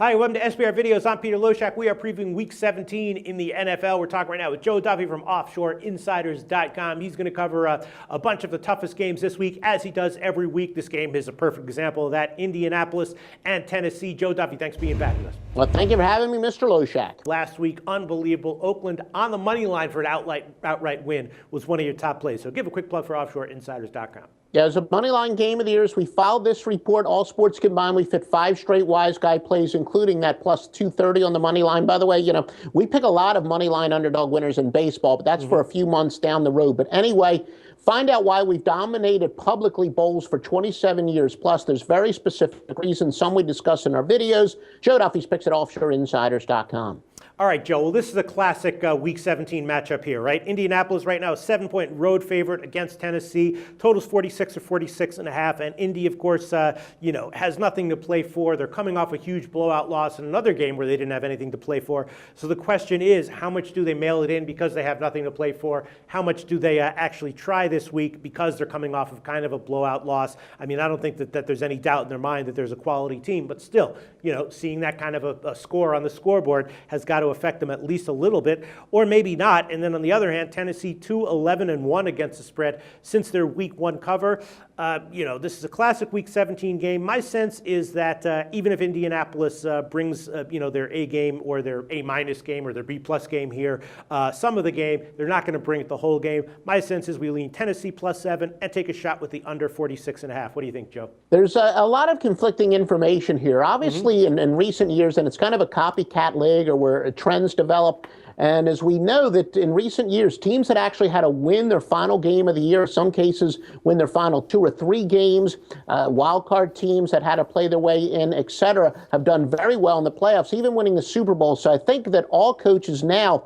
Hi, welcome to SBR Videos. I'm Peter Loshak. We are previewing Week 17 in the NFL. We're talking right now with Joe Duffy from OffshoreInsiders.com. He's going to cover a bunch of the toughest games this week, as he does every week. This game is a perfect example of that. Indianapolis and Tennessee. Joe Duffy, thanks for being back with us. Well, thank you for having me, Mr. Loshak. Last week, unbelievable. Oakland on the money line for an outright win was one of your top plays. So give a quick plug for OffshoreInsiders.com. Yeah, it was a moneyline game of the year. As we filed this report, all sports combined, we fit 5 straight wise guy plays, including that plus 230 on the money line. By the way, we pick a lot of money line underdog winners in baseball, but that's for a few months down the road. But anyway, find out why we've dominated publicly bowls for 27 years. Plus, there's very specific reasons, some we discuss in our videos. Joe Duffy's picks at OffshoreInsiders.com. All right, Joe. Well, this is a classic Week 17 matchup here, right? Indianapolis right now, a 7-point road favorite against Tennessee. Total's 46 or 46.5. And Indy, of course, has nothing to play for. They're coming off a huge blowout loss in another game where they didn't have anything to play for. So the question is, how much do they mail it in because they have nothing to play for? How much do they actually try this week because they're coming off of kind of a blowout loss? I mean, I don't think that there's any doubt in their mind that there's a quality team, but still, seeing that kind of a score on the scoreboard has got to affect them at least a little bit, or maybe not. And then on the other hand, Tennessee 2-11-1 against the spread since their Week 1 cover. This is a classic Week 17 game. My sense is that even if Indianapolis brings their A game or their A- game or their B+ game here, some of the game, they're not going to bring it the whole game. My sense is we lean Tennessee +7 and take a shot with the under 46.5. What do you think, Joe? There's a lot of conflicting information here. Obviously, in recent years, and it's kind of a copycat league or where trends develop. And as we know that in recent years, teams that actually had to win their final game of the year, some cases win their final 2 or 3 games, wild card teams that had to play their way in, etc., have done very well in the playoffs, even winning the Super Bowl. So I think that all coaches now,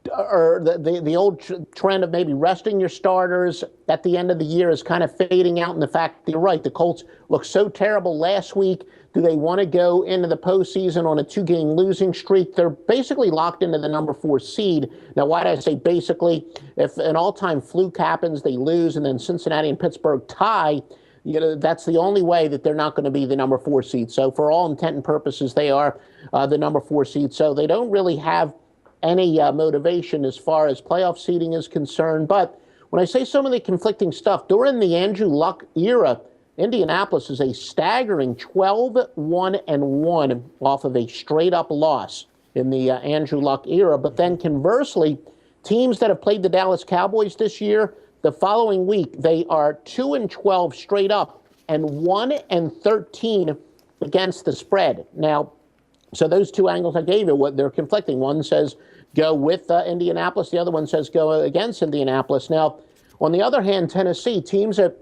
or the old trend of maybe resting your starters at the end of the year is kind of fading out in the fact that you're right, the Colts looked so terrible last week. Do they want to go into the postseason on a 2-game losing streak? They're basically locked into the number 4 seed. Now, why do I say basically? If an all-time fluke happens, they lose, and then Cincinnati and Pittsburgh tie, that's the only way that they're not going to be the number 4 seed. So for all intent and purposes, they are the number 4 seed. So they don't really have any motivation as far as playoff seeding is concerned. But when I say some of the conflicting stuff, during the Andrew Luck era, Indianapolis is a staggering 12-1-1 off of a straight-up loss in the Andrew Luck era. But then conversely, teams that have played the Dallas Cowboys this year, the following week, they are 2-12 straight up and 1-13 against the spread. Now, so those 2 angles I gave you, they're conflicting. One says go with Indianapolis. The other one says go against Indianapolis. Now, on the other hand, Tennessee, teams that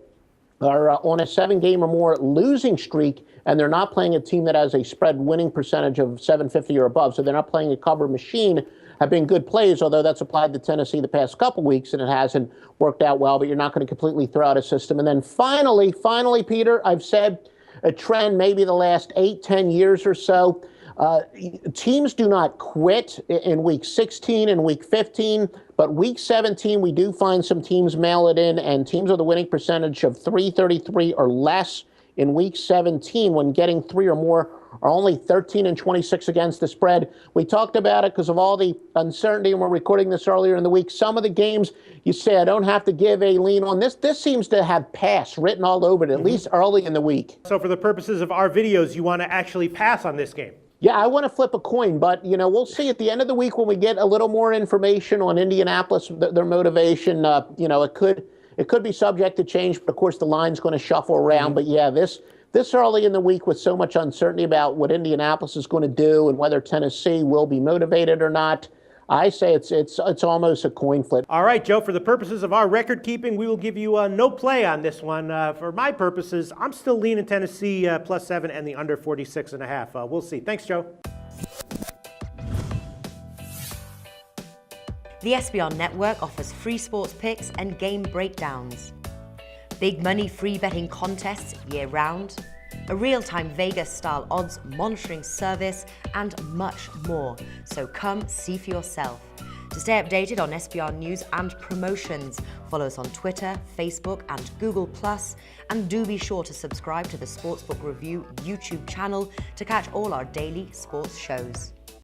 are on a 7-game or more losing streak, and they're not playing a team that has a spread winning percentage of 750 or above, so they're not playing a cover machine, have been good plays, although that's applied to Tennessee the past couple weeks, and it hasn't worked out well, but you're not going to completely throw out a system. And then finally, Peter, I've said a trend maybe the last 8-10 years or so, teams do not quit in Week 16 and Week 15, but Week 17, we do find some teams mail it in, and teams with a winning percentage of 333 or less in Week 17 when getting 3 or more are only 13-26 against the spread. We talked about it because of all the uncertainty, and we're recording this earlier in the week. Some of the games, you say, I don't have to give a lean on this. This seems to have pass written all over it, at least early in the week. So for the purposes of our videos, you want to actually pass on this game? Yeah, I want to flip a coin, but, we'll see at the end of the week when we get a little more information on Indianapolis, their motivation. It could be subject to change, but of course the line's going to shuffle around. But yeah, this early in the week with so much uncertainty about what Indianapolis is going to do and whether Tennessee will be motivated or not, I say it's almost a coin flip. All right, Joe, for the purposes of our record keeping, we will give you no play on this one. For my purposes, I'm still leaning Tennessee +7 and the under 46.5. We'll see. Thanks, Joe. The SBR Network offers free sports picks and game breakdowns, big money free betting contests year-round, a real-time Vegas-style odds monitoring service, and much more. So come see for yourself. To stay updated on SBR news and promotions, follow us on Twitter, Facebook, and Google+, and do be sure to subscribe to the Sportsbook Review YouTube channel to catch all our daily sports shows.